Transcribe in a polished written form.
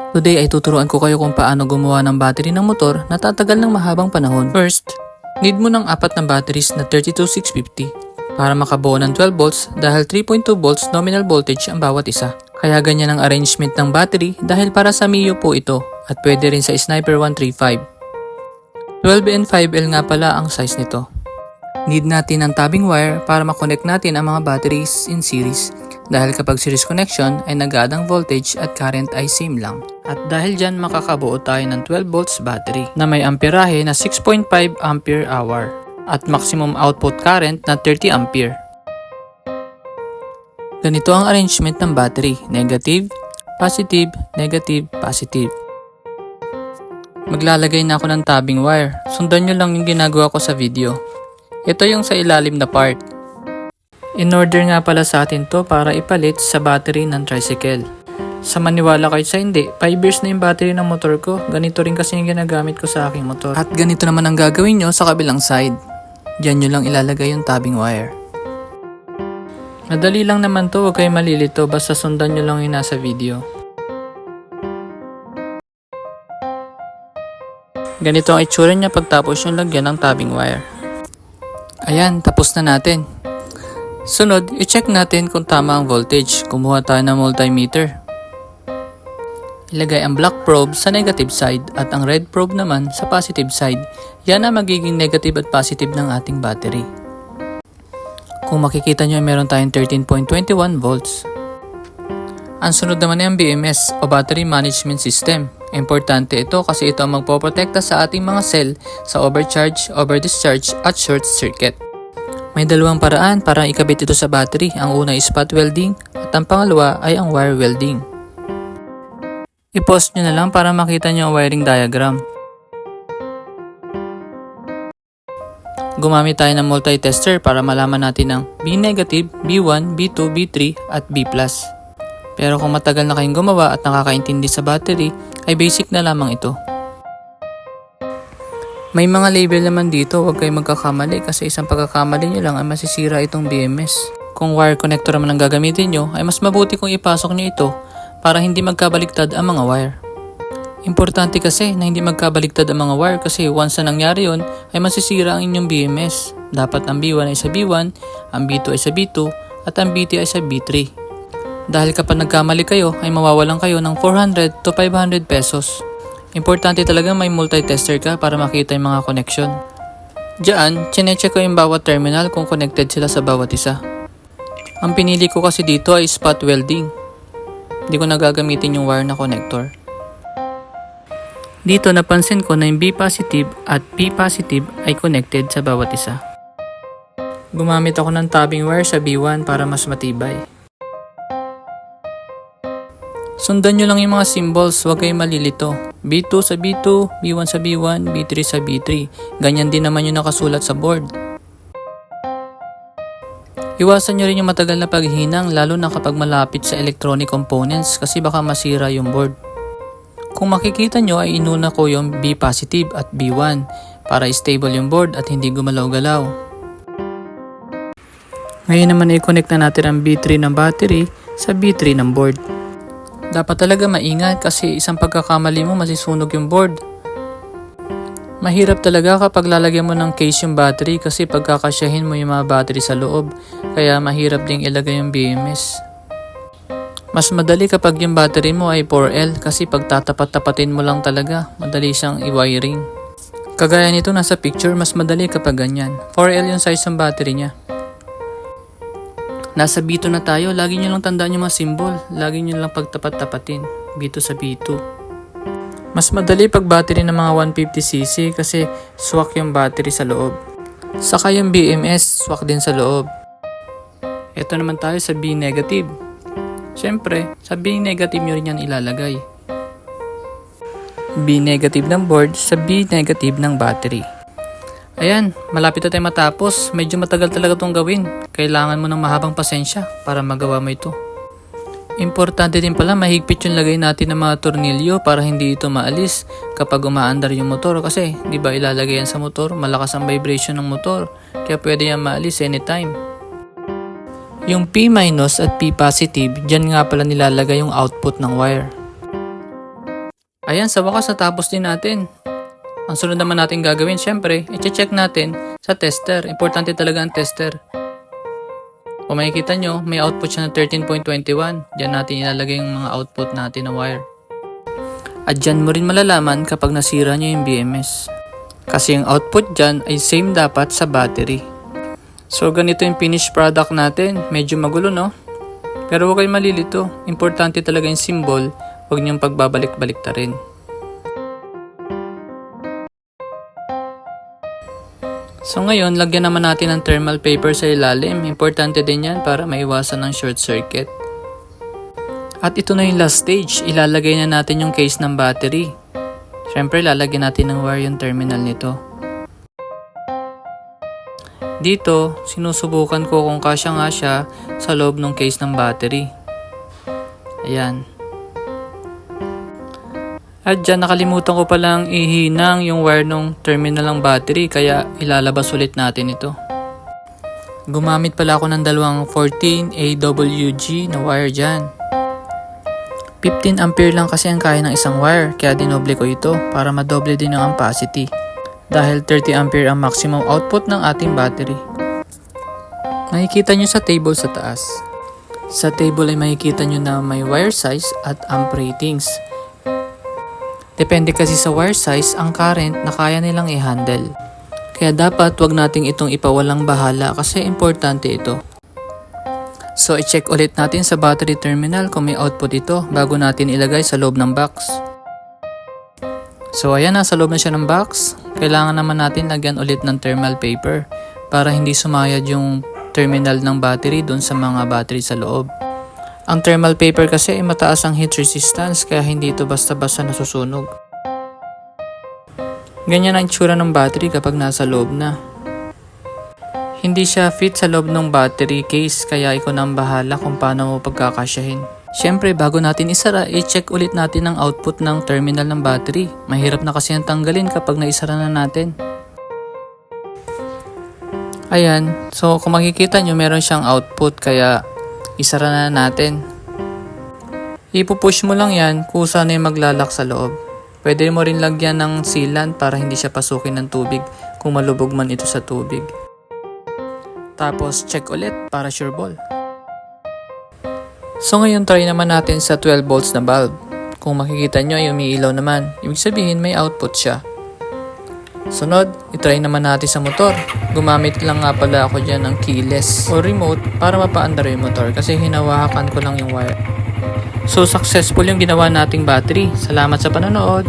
Today ay tuturuan ko kayo kung paano gumawa ng battery ng motor na tatagal ng mahabang panahon. First, need mo ng 4 na batteries na 32650 para makabuo ng 12 volts dahil 3.2 volts nominal voltage ang bawat isa. Kaya ganyan ang arrangement ng battery dahil para sa Mio po ito at pwede rin sa Sniper 135. 12 and 5L nga pala ang size nito. Need natin ng tabbing wire para makonect natin ang mga batteries in series dahil kapag series connection ay nag-a-add ang voltage at current ay same lang. At dahil dyan makakabuo tayo ng 12 volts battery na may amperahe na 6.5 ampere hour at maximum output current na 30 ampere. Ganito ang arrangement ng battery, negative, positive, negative, positive. Maglalagay na ako ng tabbing wire. Sundan nyo lang yung ginagawa ko sa video. Ito yung sa ilalim na part. In order nga pala sa atin to para ipalit sa battery ng tricycle. Sa maniwala kayo sa hindi, 5 years na yung battery ng motor ko. Ganito rin kasi yung ginagamit ko sa aking motor. At ganito naman ang gagawin nyo sa kabilang side. Diyan nyo lang ilalagay yung tabbing wire. Madali lang naman to, huwag kayo malilito, basta sundan nyo lang yung nasa video. Ganito ang itsura niya pagtapos yung lagyan ng tabbing wire. Ayan, tapos na natin. Sunod, i-check natin kung tama ang voltage. Kumuha tayo ng multimeter. Ilagay ang black probe sa negative side at ang red probe naman sa positive side. Yan ang magiging negative at positive ng ating battery. Kung makikita nyo, meron tayong 13.21 volts. Ang sunod naman ay ang BMS o Battery Management System. Importante ito kasi ito ang magpoprotekta sa ating mga cell sa overcharge, overdischarge at short circuit. May dalawang paraan para ikabit ito sa battery. Ang una ay spot welding at ang pangalawa ay ang wire welding. I-pause nyo na lang para makita nyo ang wiring diagram. Gumamit tayo ng multi-tester para malaman natin ang B negative, B1, B2, B3 at B+. Pero kung matagal na kayong gumawa at nakakaintindi sa battery, ay basic na lamang ito. May mga label naman dito, huwag kayong magkakamali kasi isang pagkakamali nyo lang ay masisira itong BMS. Kung wire connector naman ang gagamitin nyo, ay mas mabuti kung ipasok nyo ito para hindi magkabaligtad ang mga wire. Importante kasi na hindi magkabaligtad ang mga wire kasi once na nangyari yun, ay masisira ang inyong BMS. Dapat ang B1 ay sa B1, ang B2 ay sa B2, at ang B3 ay sa B3. Dahil kapag nagkamali kayo, ay mawawalan kayo ng 400 to 500 pesos. Importante talaga may multi-tester ka para makita yung mga connection. Diyan, chinecheck ko yung bawat terminal kung connected sila sa bawat isa. Ang pinili ko kasi dito ay spot welding. Hindi ko nagagamitin yung wire na connector. Dito napansin ko na yung B positive at P positive ay connected sa bawat isa. Gumamit ako ng tabbing wire sa B1 para mas matibay. Sundan nyo lang yung mga symbols, huwag kayong malilito. B2 sa B2, B1 sa B1, B3 sa B3. Ganyan din naman yung nakasulat sa board. Iwasan nyo rin yung matagal na paghinang lalo na kapag malapit sa electronic components kasi baka masira yung board. Kung makikita nyo ay inuna ko yung B positive at B1 para stable yung board at hindi gumalaw-galaw. Ngayon naman i-connect na natin ang B3 ng battery sa B3 ng board. Dapat talaga maingat kasi isang pagkakamali mo masisunog yung board. Mahirap talaga kapag lalagyan mo ng case yung battery kasi pagkakasyahin mo yung mga battery sa loob kaya mahirap ding ilagay yung BMS. Mas madali kapag yung battery mo ay 4L kasi pag tatapat-tapatin mo lang talaga, madali siyang i-wiring. Kagaya nito nasa picture, mas madali kapag ganyan. 4L yung size ng battery niya. Nasa B2 na tayo, lagi nyo lang tandaan yung mga symbol. Lagi nyo lang pagtapat-tapatin. B2 sa B2. Mas madali pag battery ng mga 150cc kasi swak yung battery sa loob. Saka yung BMS, swak din sa loob. Ito naman tayo sa B negative. Siyempre, sa B negative nyo rin yan ilalagay. B negative ng board sa B negative ng battery. Ayan, malapit na tayo matapos. Medyo matagal talaga itong gawin. Kailangan mo ng mahabang pasensya para magawa mo ito. Importante din pala mahigpit yung lagay natin ng mga tornilyo para hindi ito maalis kapag umaandar yung motor kasi di ba ilalagay yan sa motor, malakas ang vibration ng motor kaya pwede yan maalis anytime. Yung P- at P positive, dyan nga pala nilalagay yung output ng wire. Ayan, sa wakas natapos din natin. Ang sunod naman natin gagawin, syempre, i-check natin sa tester. Importante talaga ang tester. Kung makikita nyo, may output siya na 13.21. Diyan natin ilalagay yung mga output natin na wire. At dyan mo rin malalaman kapag nasira nyo yung BMS. Kasi yung output dyan ay same dapat sa battery. So ganito yung finished product natin. Medyo magulo, no? Pero huwag kayong malilito. Importante talaga yung symbol. Huwag niyong pagbabalik-balik ta rin. So ngayon, lagyan naman natin ng thermal paper sa ilalim. Importante din yan para maiwasan ng short circuit. At ito na yung last stage. Ilalagay na natin yung case ng battery. Siyempre, lalagyan natin ng wire yung terminal nito. Dito, sinusubukan ko kung kasya nga siya sa loob ng case ng battery. Ayan. At dyan, nakalimutan ko palang ihinang yung wire ng terminal ng battery, kaya ilalabas ulit natin ito. Gumamit pala ako ng dalawang 14 AWG na wire dyan. 15 ampere lang kasi ang kaya ng isang wire, kaya dinoble ko ito para madoble din ang ampacity. Dahil 30 ampere ang maximum output ng ating battery. Makikita nyo sa table sa taas. Sa table ay makikita nyo na may wire size at amp ratings. Depende kasi sa wire size ang current na kaya nilang i-handle. Kaya dapat wag nating itong ipawalang bahala kasi importante ito. So i-check ulit natin sa battery terminal kung may output ito bago natin ilagay sa loob ng box. So ayan, nasa loob na siya ng box. Kailangan naman natin lagyan ulit ng thermal paper para hindi sumayad yung terminal ng battery dun sa mga battery sa loob. Ang thermal paper kasi ay mataas ang heat resistance kaya hindi ito basta-basta nasusunog. Ganyan ang itsura ng battery kapag nasa loob na. Hindi siya fit sa loob ng battery case kaya ikaw na ang bahala kung paano mo pagkakasyahin. Siyempre, bago natin isara, i-check ulit natin ang output ng terminal ng battery. Mahirap na kasi ang tanggalin kapag naisara na natin. Ayan, so kung makikita nyo, meron siyang output kaya isara na natin. Ipupush mo lang yan kung saan yung maglalak sa loob. Pwede mo rin lagyan ng sealant para hindi siya pasukin ng tubig kung malubog man ito sa tubig. Tapos check ulit para sure ball. So ngayon try naman natin sa 12 volts na bulb. Kung makikita nyo ay umiilaw naman. Ibig sabihin may output siya. Sunod, itry naman natin sa motor. Gumamit lang nga pala ako dyan ng keyless o remote para mapaandar yung motor kasi hinawakan ko lang yung wire. So successful yung ginawa nating battery. Salamat sa panonood.